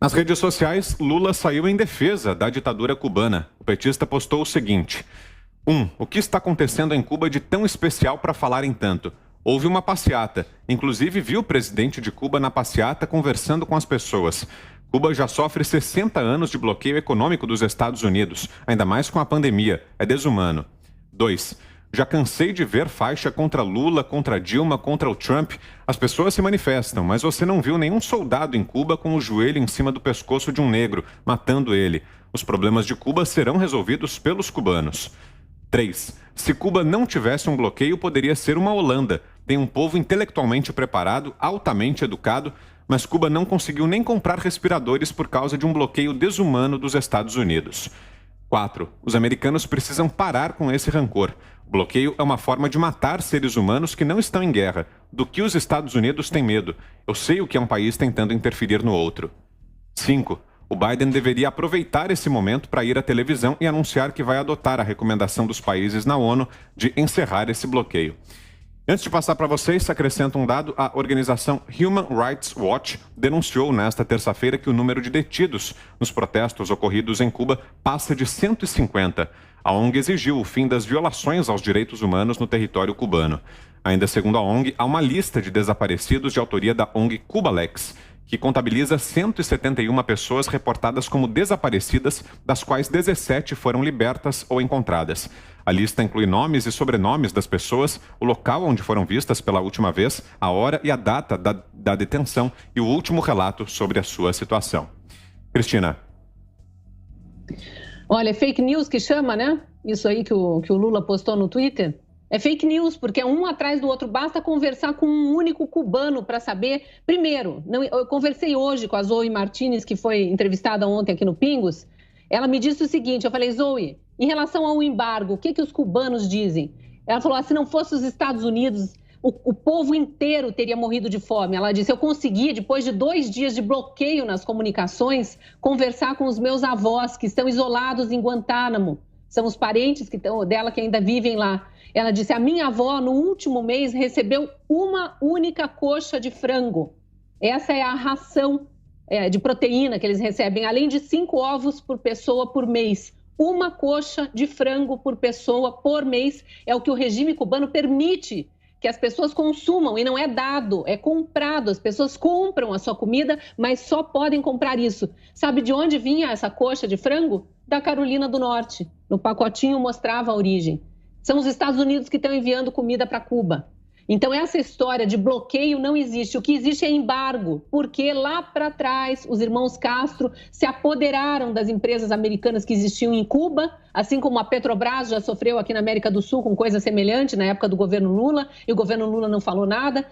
Nas redes sociais, Lula saiu em defesa da ditadura cubana. O petista postou o seguinte: 1. O que está acontecendo em Cuba de tão especial para falar em tanto? Houve uma passeata. Inclusive, vi o presidente de Cuba na passeata conversando com as pessoas. Cuba já sofre 60 anos de bloqueio econômico dos Estados Unidos, ainda mais com a pandemia. É desumano. 2. Já cansei de ver faixa contra Lula, contra Dilma, contra o Trump. As pessoas se manifestam, mas você não viu nenhum soldado em Cuba com o joelho em cima do pescoço de um negro, matando ele. Os problemas de Cuba serão resolvidos pelos cubanos. 3. Se Cuba não tivesse um bloqueio, poderia ser uma Holanda. Tem um povo intelectualmente preparado, altamente educado, mas Cuba não conseguiu nem comprar respiradores por causa de um bloqueio desumano dos Estados Unidos. 4. Os americanos precisam parar com esse rancor. O bloqueio é uma forma de matar seres humanos que não estão em guerra. Do que os Estados Unidos têm medo? Eu sei o que é um país tentando interferir no outro. 5. O Biden deveria aproveitar esse momento para ir à televisão e anunciar que vai adotar a recomendação dos países na ONU de encerrar esse bloqueio. Antes de passar para vocês, acrescento um dado. A organização Human Rights Watch denunciou nesta terça-feira que o número de detidos nos protestos ocorridos em Cuba passa de 150. A ONG exigiu o fim das violações aos direitos humanos no território cubano. Ainda segundo a ONG, há uma lista de desaparecidos de autoria da ONG Cubalex, que contabiliza 171 pessoas reportadas como desaparecidas, das quais 17 foram libertas ou encontradas. A lista inclui nomes e sobrenomes das pessoas, o local onde foram vistas pela última vez, a hora e a data da detenção e o último relato sobre a sua situação. Cristina. Olha, é fake news que chama, né? Isso aí que o Lula postou no Twitter. É fake news, porque é um atrás do outro. Basta conversar com um único cubano para saber. Primeiro, eu conversei hoje com a Zoe Martinez, que foi entrevistada ontem aqui no Pingos. Ela me disse o seguinte, eu falei, Zoe, em relação ao embargo, o que os cubanos dizem? Ela falou, se não fosse os Estados Unidos, o povo inteiro teria morrido de fome. Ela disse, eu consegui, depois de 2 dias de bloqueio nas comunicações, conversar com os meus avós, que estão isolados em Guantánamo. São os parentes dela que ainda vivem lá. Ela disse, a minha avó, no último mês, recebeu uma única coxa de frango. Essa é a ração de proteína que eles recebem, além de 5 ovos por pessoa por mês. Uma coxa de frango por pessoa por mês é o que o regime cubano permite que as pessoas consumam, e não é dado, é comprado. As pessoas compram a sua comida, mas só podem comprar isso. Sabe de onde vinha essa coxa de frango? Da Carolina do Norte. No pacotinho mostrava a origem. São os Estados Unidos que estão enviando comida para Cuba. Então, essa história de bloqueio não existe. O que existe é embargo, porque lá para trás os irmãos Castro se apoderaram das empresas americanas que existiam em Cuba, assim como a Petrobras já sofreu aqui na América do Sul com coisa semelhante na época do governo Lula, e o governo Lula não falou nada.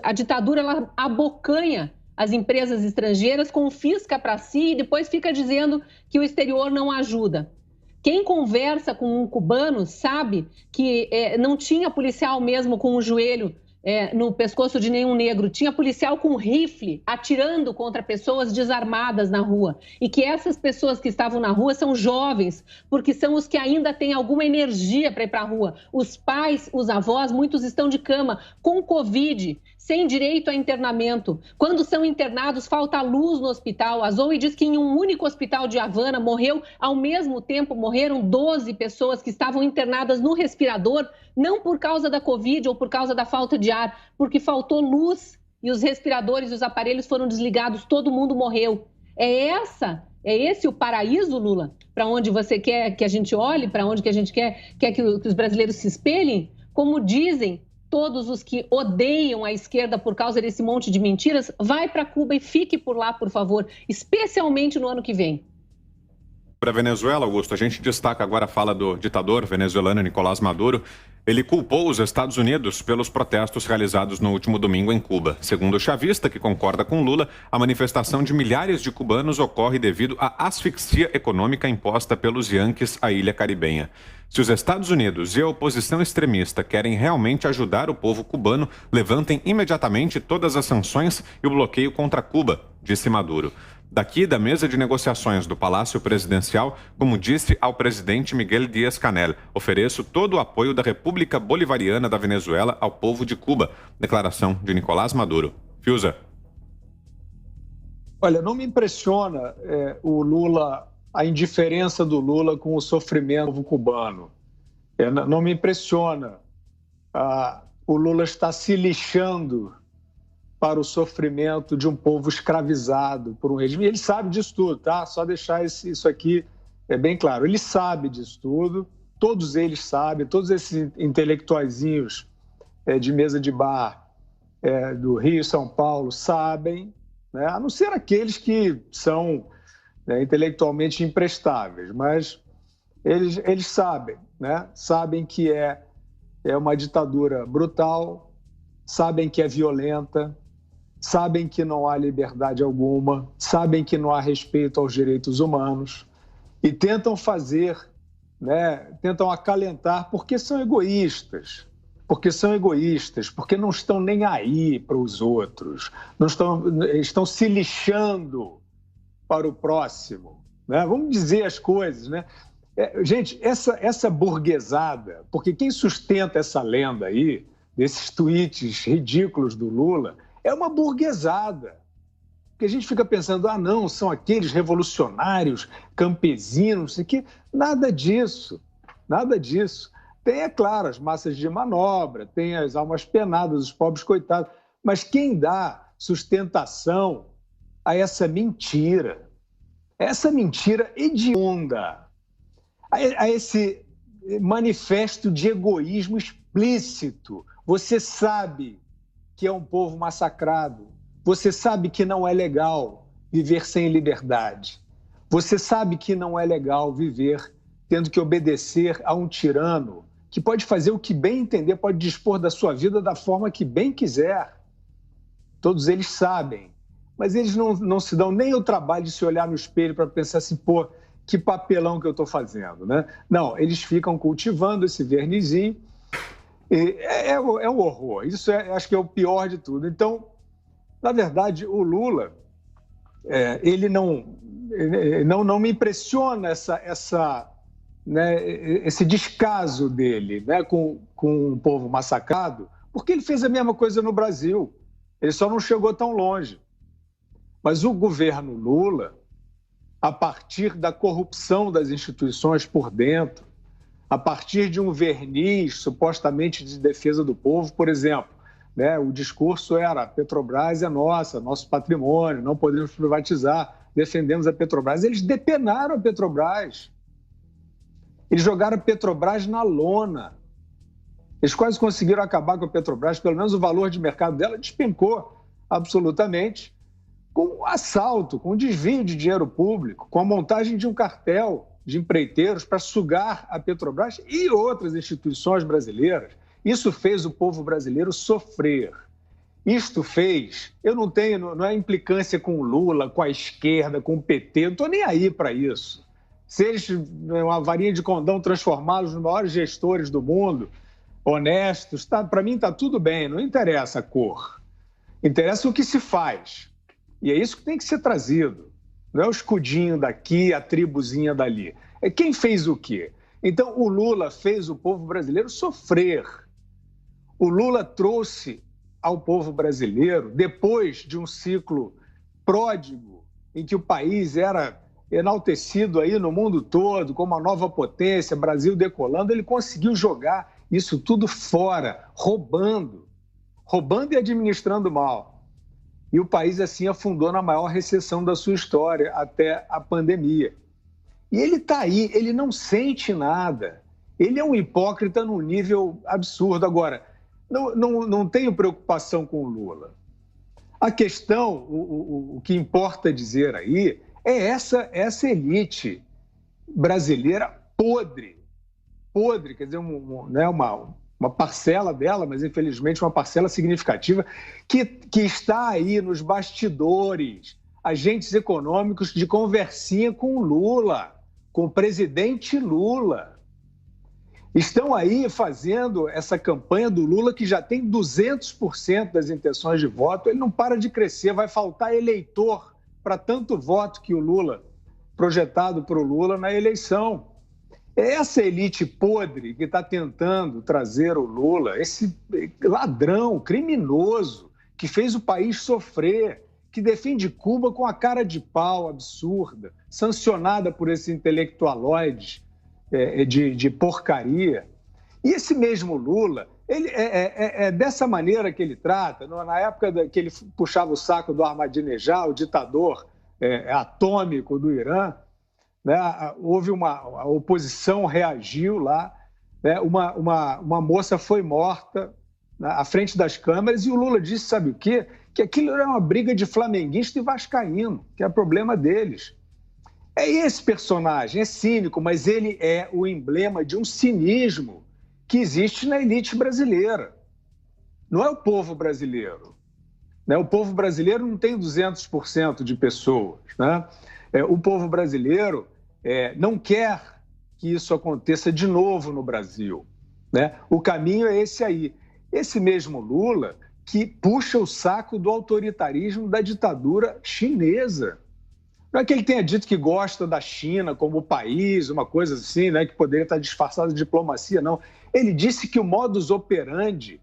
A ditadura ela abocanha as empresas estrangeiras, confisca para si e depois fica dizendo que o exterior não ajuda. Quem conversa com um cubano sabe que não tinha policial mesmo com o joelho no pescoço de nenhum negro. Tinha policial com rifle atirando contra pessoas desarmadas na rua. E que essas pessoas que estavam na rua são jovens, porque são os que ainda têm alguma energia para ir para a rua. Os pais, os avós, muitos estão de cama, com Covid, sem direito a internamento. Quando são internados, falta luz no hospital. A Zoe diz que em um único hospital de Havana ao mesmo tempo, morreram 12 pessoas que estavam internadas no respirador, não por causa da Covid ou por causa da falta de ar, porque faltou luz e os respiradores e os aparelhos foram desligados, todo mundo morreu. É esse o paraíso, Lula? Para onde você quer que a gente olhe? Para onde que a gente quer que os brasileiros se espelhem? Como dizem todos os que odeiam a esquerda por causa desse monte de mentiras, vai para Cuba e fique por lá, por favor, especialmente no ano que vem. Para a Venezuela, Augusto, a gente destaca agora a fala do ditador venezuelano Nicolás Maduro. Ele culpou os Estados Unidos pelos protestos realizados no último domingo em Cuba. Segundo o chavista, que concorda com Lula, a manifestação de milhares de cubanos ocorre devido à asfixia econômica imposta pelos Yankees à ilha caribenha. Se os Estados Unidos e a oposição extremista querem realmente ajudar o povo cubano, levantem imediatamente todas as sanções e o bloqueio contra Cuba, disse Maduro. Daqui da mesa de negociações do Palácio Presidencial, como disse ao presidente Miguel Díaz-Canel, ofereço todo o apoio da República Bolivariana da Venezuela ao povo de Cuba. Declaração de Nicolás Maduro. Fiuza. Olha, não me impressiona o Lula, a indiferença do Lula com o sofrimento cubano. Não me impressiona. O Lula está se lixando para o sofrimento de um povo escravizado por um regime. E ele sabe disso tudo, tá? Só deixar isso aqui bem claro. Ele sabe disso tudo, todos eles sabem, todos esses intelectuaizinhos de mesa de bar do Rio e São Paulo sabem, né? A não ser aqueles que são intelectualmente imprestáveis, mas eles sabem, né? Sabem que é uma ditadura brutal, sabem que é violenta, sabem que não há liberdade alguma, sabem que não há respeito aos direitos humanos e tentam fazer, né? Tentam acalentar porque são egoístas, porque não estão nem aí para os outros, estão se lixando para o próximo, né? Vamos dizer as coisas, né? Gente, essa burguesada, porque quem sustenta essa lenda aí, desses tweets ridículos do Lula, é uma burguesada. Porque a gente fica pensando, não, são aqueles revolucionários, campesinos, que nada disso, nada disso. Tem, é claro, as massas de manobra, tem as almas penadas, os pobres coitados, mas quem dá sustentação a essa mentira hedionda, a esse manifesto de egoísmo explícito. Você sabe que é um povo massacrado, você sabe que não é legal viver sem liberdade, você sabe que não é legal viver tendo que obedecer a um tirano que pode fazer o que bem entender, pode dispor da sua vida da forma que bem quiser. Todos eles sabem, mas eles não se dão nem o trabalho de se olhar no espelho para pensar assim, pô, que papelão que eu estou fazendo, né? Não, eles ficam cultivando esse vernizinho. É um horror. Isso acho que é o pior de tudo. Então, na verdade, o Lula, ele não me impressiona esse descaso dele, né, com o povo massacrado, porque ele fez a mesma coisa no Brasil. Ele só não chegou tão longe. Mas o governo Lula, a partir da corrupção das instituições por dentro, a partir de um verniz supostamente de defesa do povo, por exemplo, né, o discurso era Petrobras é nossa, nosso patrimônio, não podemos privatizar, defendemos a Petrobras. Eles depenaram a Petrobras. Eles jogaram a Petrobras na lona. Eles quase conseguiram acabar com a Petrobras, pelo menos o valor de mercado dela despencou absolutamente, com assalto, com desvio de dinheiro público, com a montagem de um cartel de empreiteiros para sugar a Petrobras e outras instituições brasileiras. Isso fez o povo brasileiro sofrer. Isto fez... não é implicância com o Lula, com a esquerda, com o PT, não estou nem aí para isso. Se eles, uma varinha de condão, transformá-los nos maiores gestores do mundo, honestos, para mim está tudo bem, não interessa a cor. Interessa o que se faz. E é isso que tem que ser trazido. Não é o escudinho daqui, a tribuzinha dali. É quem fez o quê? Então, o Lula fez o povo brasileiro sofrer. O Lula trouxe ao povo brasileiro, depois de um ciclo pródigo, em que o país era enaltecido aí no mundo todo, como uma nova potência, Brasil decolando, ele conseguiu jogar isso tudo fora, roubando e administrando mal. E o país, assim, afundou na maior recessão da sua história, até a pandemia. E ele está aí, ele não sente nada. Ele é um hipócrita num nível absurdo. Agora, não tenho preocupação com o Lula. A questão, o que importa dizer aí, é essa elite brasileira podre, quer dizer, uma parcela dela, mas infelizmente uma parcela significativa, que está aí nos bastidores, agentes econômicos de conversinha com o Lula, com o presidente Lula. Estão aí fazendo essa campanha do Lula, que já tem 200% das intenções de voto, ele não para de crescer, vai faltar eleitor para tanto voto que o Lula, projetado para o Lula na eleição. É essa elite podre que está tentando trazer o Lula, esse ladrão, criminoso, que fez o país sofrer, que defende Cuba com a cara de pau absurda, sancionada por esses intelectualoides de porcaria. E esse mesmo Lula, ele é dessa maneira que ele trata. Na época que ele puxava o saco do Ahmadinejad, o ditador atômico do Irã, né, houve a oposição reagiu lá, né, uma moça foi morta à frente das câmeras e o Lula disse, sabe o quê? Que aquilo era uma briga de flamenguista e vascaíno, que é problema deles. É esse personagem, é cínico, mas ele é o emblema de um cinismo que existe na elite brasileira. Não é o povo brasileiro. Né? O povo brasileiro não tem 200% de pessoas. Né? O povo brasileiro não quer que isso aconteça de novo no Brasil. Né? O caminho é esse aí. Esse mesmo Lula que puxa o saco do autoritarismo da ditadura chinesa. Não é que ele tenha dito que gosta da China como país, uma coisa assim, né, que poderia estar disfarçada de diplomacia, não. Ele disse que o modus operandi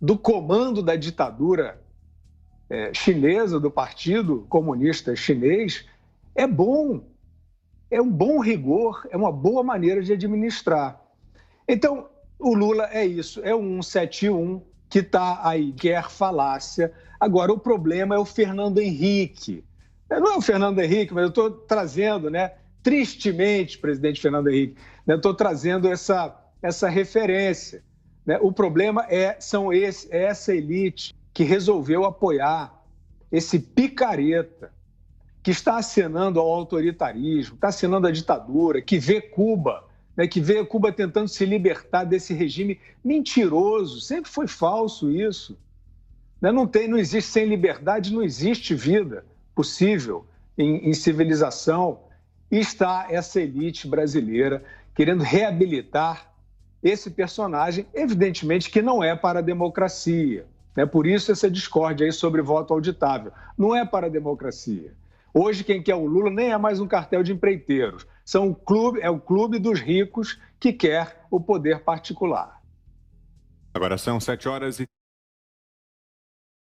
do comando da ditadura chinesa, do Partido Comunista Chinês, é bom. É um bom rigor, é uma boa maneira de administrar. Então, o Lula é isso, é um 171 que está aí, quer falácia. Agora, o problema é o Fernando Henrique. Não é o Fernando Henrique, mas eu estou trazendo, né, tristemente, presidente Fernando Henrique, né, estou trazendo essa referência. Né? O problema é essa elite que resolveu apoiar esse picareta que está acenando ao autoritarismo, está acenando à ditadura, que vê Cuba, né, que vê Cuba tentando se libertar desse regime mentiroso. Sempre foi falso isso. Né? Não existe sem liberdade, não existe vida possível em civilização. E está essa elite brasileira querendo reabilitar esse personagem, evidentemente que não é para a democracia. Né? Por isso essa discórdia aí sobre voto auditável. Não é para a democracia. Hoje quem quer o Lula nem é mais um cartel de empreiteiros. É o clube dos ricos que quer o poder particular. Agora são 7h.